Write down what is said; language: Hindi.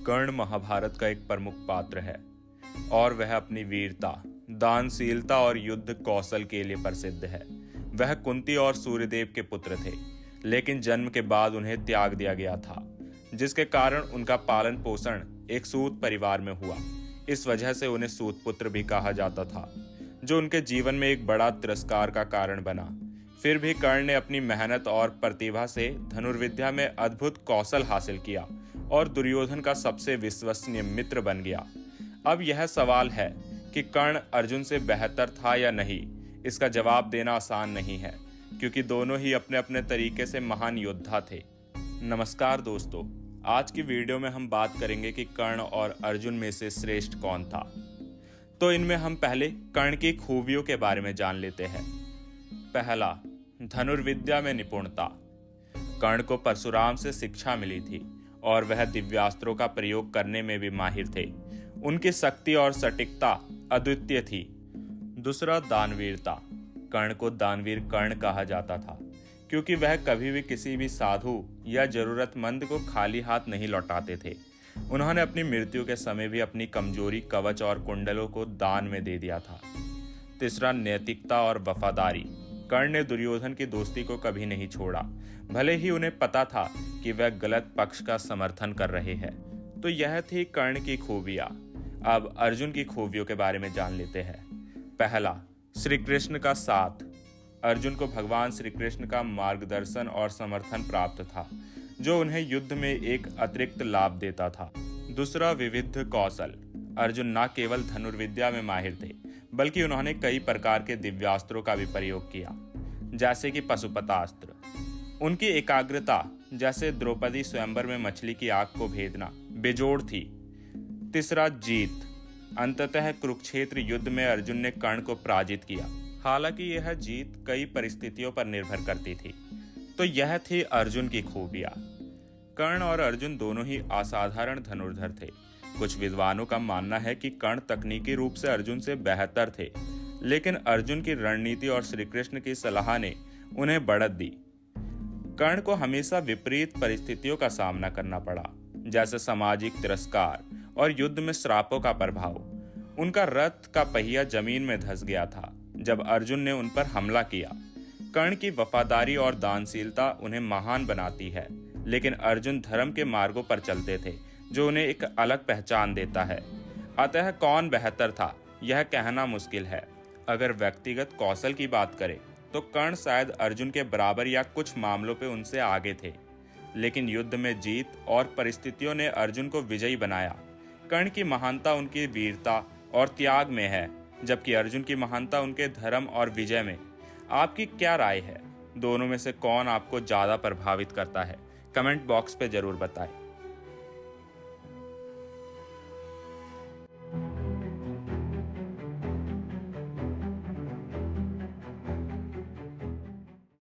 कर्ण महाभारत का एक प्रमुख पात्र है और वह अपनी वीरता, दानशीलता और युद्ध कौशल के लिए प्रसिद्ध है। वह कुंती और सूर्यदेव के पुत्र थे, लेकिन जन्म के बाद उन्हें त्याग दिया गया था, जिसके कारण उनका पालन पोषण एक सूत परिवार में हुआ। इस वजह से उन्हें सूत पुत्र भी कहा जाता था, जो उनके जीवन में एक बड़ा तिरस्कार का कारण बना। फिर भी कर्ण ने अपनी मेहनत और प्रतिभा से धनुर्विद्या में अद्भुत कौशल हासिल किया और दुर्योधन का सबसे विश्वसनीय मित्र बन गया। अब यह सवाल है कि कर्ण अर्जुन से बेहतर था या नहीं। इसका जवाब देना आसान नहीं है, क्योंकि दोनों ही अपने अपने तरीके से महान योद्धा थे। नमस्कार दोस्तों, आज की वीडियो में हम बात करेंगे कि कर्ण और अर्जुन में से श्रेष्ठ कौन था। तो इनमें हम पहले कर्ण की खूबियों के बारे में जान लेते हैं। पहला, धनुर्विद्या में निपुणता। कर्ण को परशुराम से शिक्षा मिली थी और वह दिव्यास्त्रों का प्रयोग करने में भी माहिर थे। उनकी शक्ति और सटीकता अद्वितीय थी। दूसरा, दानवीरता। कर्ण को दानवीर कर्ण कहा जाता था, क्योंकि वह कभी भी किसी भी साधु या जरूरतमंद को खाली हाथ नहीं लौटाते थे। उन्होंने अपनी मृत्यु के समय भी अपनी कमजोरी कवच और कुंडलों को दान में दे दिया था। तीसरा, नैतिकता और वफादारी। कर्ण ने दुर्योधन की दोस्ती को कभी नहीं छोड़ा, भले ही उन्हें पता था कि वह गलत पक्ष का समर्थन कर रहे हैं। तो यह थी कर्ण की खूबियां। अब अर्जुन की खूबियों के बारे में जान लेते हैं। पहला, श्री कृष्ण का साथ। अर्जुन को भगवान श्री कृष्ण का मार्गदर्शन और समर्थन प्राप्त था, जो उन्हें युद्ध में एक अतिरिक्त लाभ देता था। दूसरा, विविध कौशल। अर्जुन न केवल धनुर्विद्या में माहिर थे, बल्कि उन्होंने कई प्रकार के दिव्यास्त्रों का भी प्रयोग किया, जैसे कि पशुपतास्त्र। उनकी एकाग्रता, जैसे द्रौपदी स्वयंवर में मछली की आंख को भेदना, बेजोड़ थी। तीसरा, जीत। अंततः कुरुक्षेत्र युद्ध में अर्जुन ने कर्ण को पराजित किया। हालांकि यह जीत कई परिस्थितियों पर निर्भर करती थी। तो यह थी अर्जुन की खूबियां। कर्ण और अर्जुन दोनों ही असाधारण धनुर्धर थे। कुछ विद्वानों का मानना है कि कर्ण तकनीकी रूप से अर्जुन से बेहतर थे, लेकिन अर्जुन की रणनीति और श्री कृष्ण की सलाह ने उन्हें बढ़त दी। कर्ण को हमेशा विपरीत परिस्थितियों का सामना करना पड़ा, जैसे सामाजिक तिरस्कार और युद्ध में श्रापों का प्रभाव। उनका रथ का पहिया जमीन में धंस गया था जब अर्जुन ने उन पर हमला किया। कर्ण की वफादारी और दानशीलता उन्हें महान बनाती है, लेकिन अर्जुन धर्म के मार्गों पर चलते थे, जो उन्हें एक अलग पहचान देता है। अतः कौन बेहतर था, यह कहना मुश्किल है। अगर व्यक्तिगत कौशल की बात करें तो कर्ण शायद अर्जुन के बराबर या कुछ मामलों पे उनसे आगे थे, लेकिन युद्ध में जीत और परिस्थितियों ने अर्जुन को विजयी बनाया। कर्ण की महानता उनकी वीरता और त्याग में है, जबकि अर्जुन की महानता उनके धर्म और विजय में। आपकी क्या राय है? दोनों में से कौन आपको ज्यादा प्रभावित करता है? कमेंट बॉक्स पे जरूर बताएं।